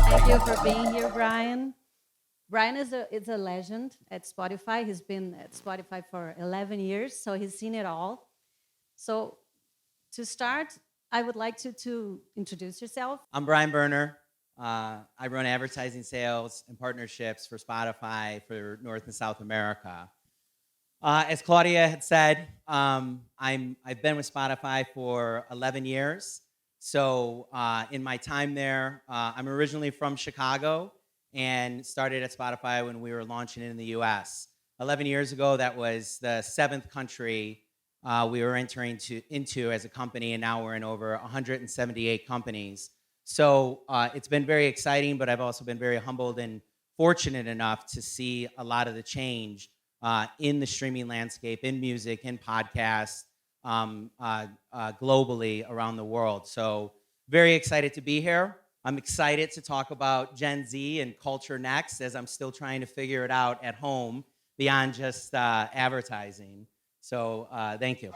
Thank you for being here, Brian. Brian is a legend at Spotify. He's been at Spotify for 11 years, so he's seen it all. So to start, I would like to introduce yourself. I'm Brian Berner. I run advertising sales and partnerships for Spotify for North and South America. As Claudia had said, I've been with Spotify for 11 years. So in my time there, I'm originally from Chicago and started at Spotify when we were launching it in the US. 11 years ago, that was the 7th country we were entering into as a company, and now we're in over 178 companies. So it's been very exciting, but I've also been very humbled and fortunate enough to see a lot of the change in the streaming landscape, in music, in podcasts, globally around the world. So very excited to be here. I'm excited to talk about Gen Z and culture next, as I'm still trying to figure it out at home beyond just advertising. So thank you.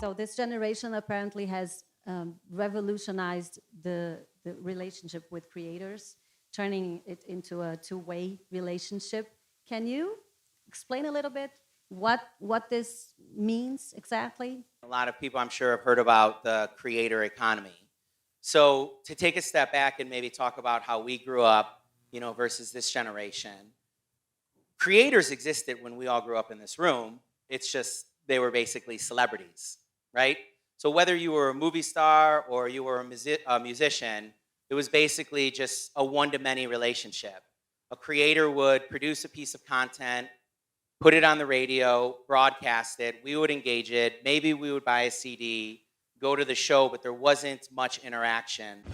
So this generation apparently has revolutionized the relationship with creators, turning it into a two-way relationship. Can you explain a little bit what this means exactly? A lot of people, I'm sure, have heard about the creator economy. So to take a step back and maybe talk about how we grew up, versus this generation. Creators existed when we all grew up in this room. It's just they were basically celebrities, right? So whether you were a movie star or you were a musician, it was basically just a one-to-many relationship. A creator would produce a piece of content, put it on the radio, broadcast it, we would engage it, maybe we would buy a CD, go to the show, but there wasn't much interaction.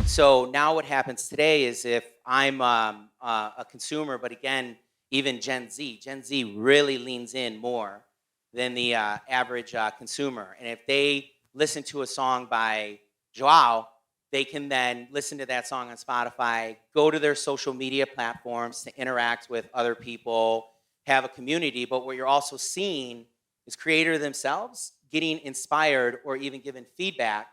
So now what happens today is if I'm a consumer, but again, even Gen Z really leans in more than the average consumer. And if they listen to a song by Joao, they can then listen to that song on Spotify, go to their social media platforms to interact with other people, have a community. But what you're also seeing is creators themselves getting inspired or even given feedback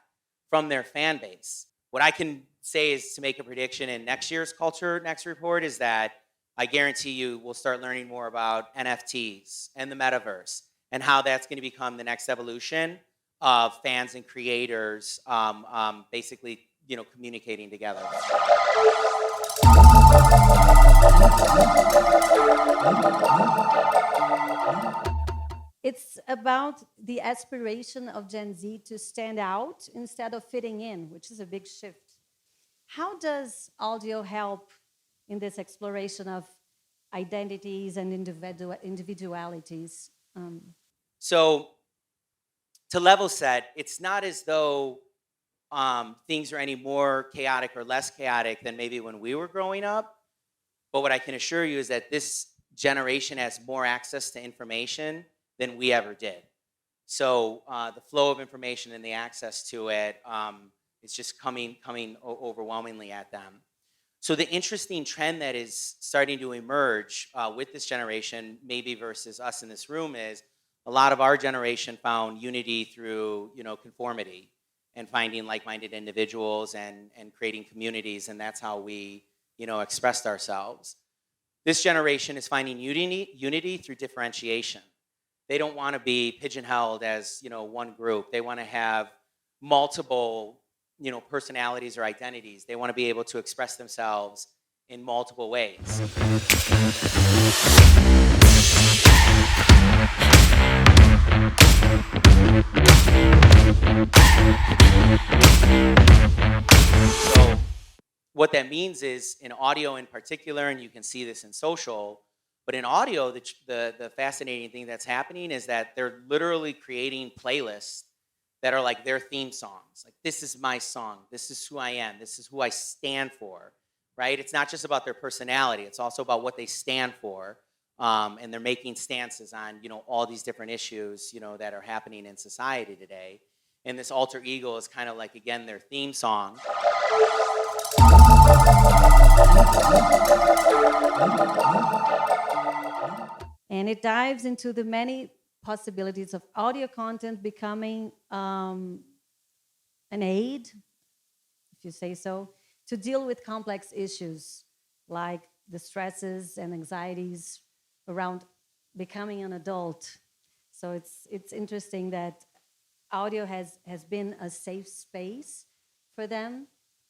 from their fan base. What I can say is to make a prediction in next year's Culture Next report is that I guarantee you we'll start learning more about NFTs and the metaverse and how that's going to become the next evolution of fans and creators basically, communicating together. It's about the aspiration of Gen Z to stand out instead of fitting in, which is a big shift. How does audio help in this exploration of identities and individualities? So to level set, it's not as though things are any more chaotic or less chaotic than maybe when we were growing up. But what I can assure you is that this generation has more access to information than we ever did. So the flow of information and the access to it is just coming overwhelmingly at them. So the interesting trend that is starting to emerge with this generation, maybe versus us in this room, is a lot of our generation found unity through conformity and finding like-minded individuals and creating communities, and that's how we expressed ourselves. This generation is finding unity through differentiation. They don't want to be pigeonholed as one group. They want to have multiple personalities or identities. They want to be able to express themselves in multiple ways. So what that means is in audio in particular, and you can see this in social, but in audio, the fascinating thing that's happening is that they're literally creating playlists that are like their theme songs. Like, this is my song. This is who I am. This is who I stand for, right? It's not just about their personality. It's also about what they stand for. And they're making stances on, all these different issues, that are happening in society today. And this alter ego is kind of like, again, their theme song. And it dives into the many possibilities of audio content becoming an aid, if you say so, to deal with complex issues like the stresses and anxieties around becoming an adult. So it's interesting that audio has been a safe space for them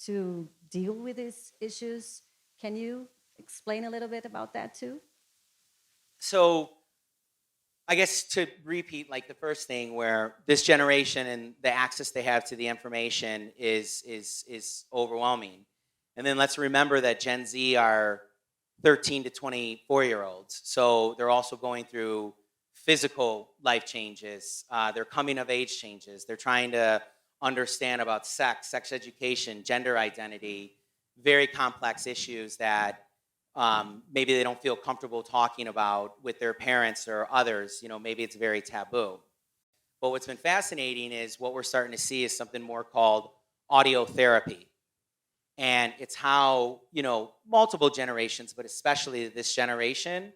to deal with these issues. Can you explain a little bit about that too? So I guess to repeat, like the first thing, where this generation and the access they have to the information is overwhelming. And then let's remember that Gen Z are 13 to 24-year-olds. So they're also going through physical life changes. They're coming of age changes. They're trying to understand about sex education, gender identity, very complex issues that maybe they don't feel comfortable talking about with their parents or others. Maybe it's very taboo. But what's been fascinating is what we're starting to see is something more called audio therapy. And it's how, multiple generations, but especially this generation,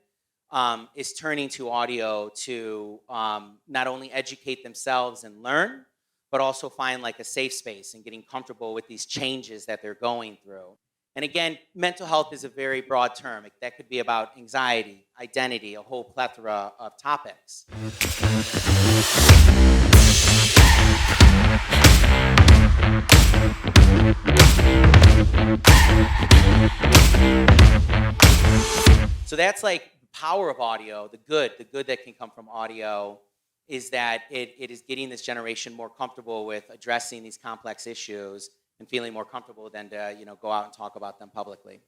is turning to audio to not only educate themselves and learn, but also find like a safe space and getting comfortable with these changes that they're going through. And again, mental health is a very broad term. That could be about anxiety, identity, a whole plethora of topics. So that's like the power of audio, the good that can come from audio is that it is getting this generation more comfortable with addressing these complex issues and feeling more comfortable than to, go out and talk about them publicly.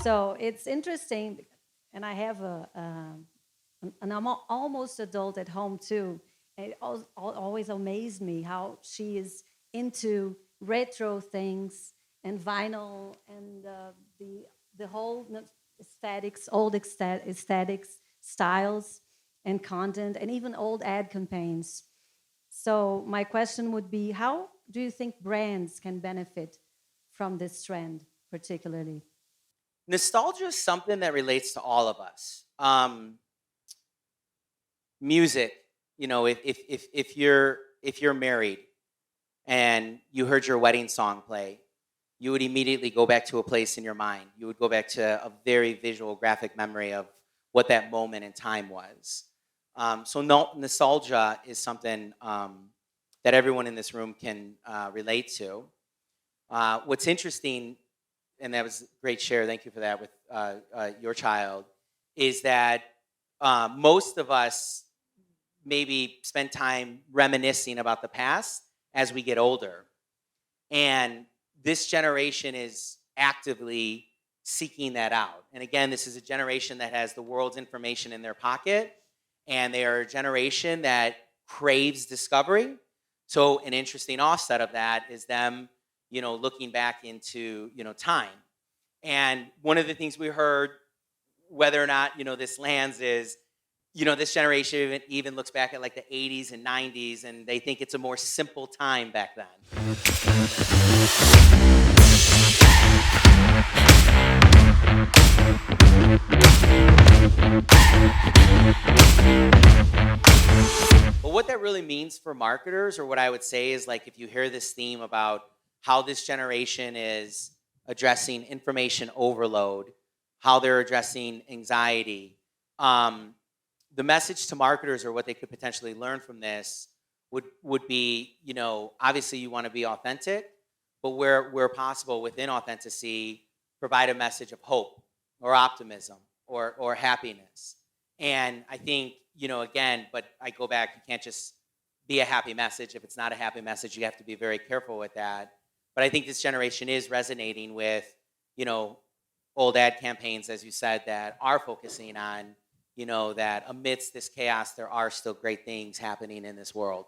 So it's interesting, and I have an almost adult at home too. It always amazed me how she is into retro things and vinyl and the whole aesthetics, old aesthetics, styles and content, and even old ad campaigns. So my question would be, how do you think brands can benefit from this trend particularly? Nostalgia is something that relates to all of us. Music, if you're married and you heard your wedding song play, you would immediately go back to a place in your mind. You would go back to a very visual, graphic memory of what that moment in time was. So nostalgia is something that everyone in this room can relate to. What's interesting, and that was a great share, thank you for that, with your child, is that most of us maybe spend time reminiscing about the past as we get older. And this generation is actively seeking that out. And again, this is a generation that has the world's information in their pocket, and they are a generation that craves discovery. So an interesting offset of that is them, looking back into, time. And one of the things we heard, whether or not, this lands is, this generation even looks back at like the 80s and 90s, and they think it's a more simple time back then. But what that really means for marketers, or what I would say is, like, if you hear this theme about how this generation is addressing information overload, how they're addressing anxiety, the message to marketers, or what they could potentially learn from this, would be, obviously you want to be authentic, but where possible within authenticity, provide a message of hope or optimism or happiness. And I think, again, but I go back, you can't just be a happy message. If it's not a happy message, you have to be very careful with that. But I think this generation is resonating with, old ad campaigns, as you said, that are focusing on, that amidst this chaos, there are still great things happening in this world.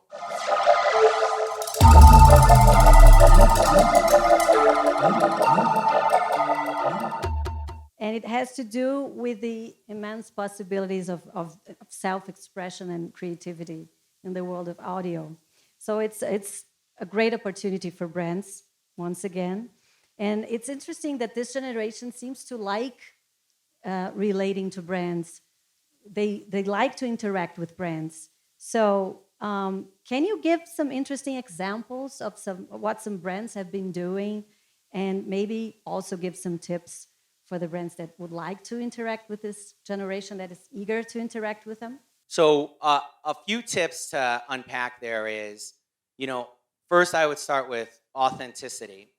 And it has to do with the immense possibilities of self-expression and creativity in the world of audio. So it's a great opportunity for brands, once again. And it's interesting that this generation seems to like relating to brands. They like to interact with brands. So can you give some interesting examples of what some brands have been doing, and maybe also give some tips for the brands that would like to interact with this generation that is eager to interact with them? So a few tips to unpack there is, first I would start with authenticity.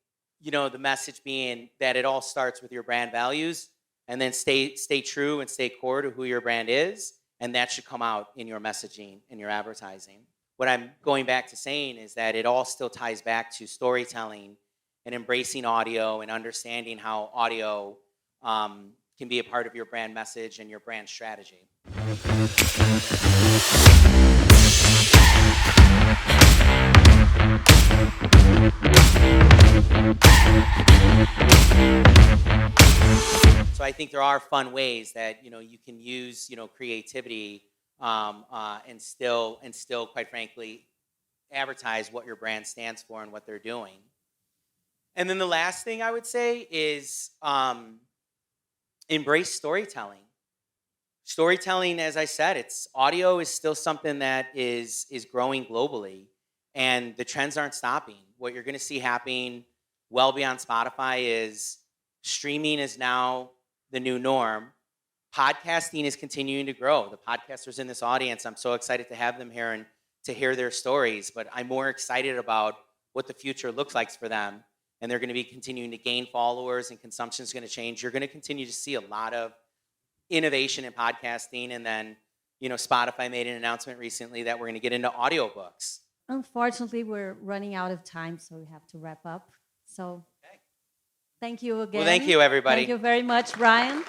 The message being that it all starts with your brand values, and then stay true and stay core to who your brand is, and that should come out in your messaging and your advertising. What I'm going back to saying is that it all still ties back to storytelling and embracing audio and understanding how audio can be a part of your brand message and your brand strategy. So I think there are fun ways that you can use creativity and still quite frankly advertise what your brand stands for and what they're doing. And then the last thing I would say is embrace storytelling. Storytelling, as I said, audio is still something that is growing globally, and the trends aren't stopping. What you're going to see happening well beyond Spotify is streaming is now the new norm. Podcasting is continuing to grow. The podcasters in this audience, I'm so excited to have them here and to hear their stories, but I'm more excited about what the future looks like for them. And they're going to be continuing to gain followers, and consumption is going to change. You're going to continue to see a lot of innovation in podcasting. And then, Spotify made an announcement recently that we're going to get into audiobooks. Unfortunately, we're running out of time, so we have to wrap up. So thank you again. Well, thank you, everybody. Thank you very much, Brian.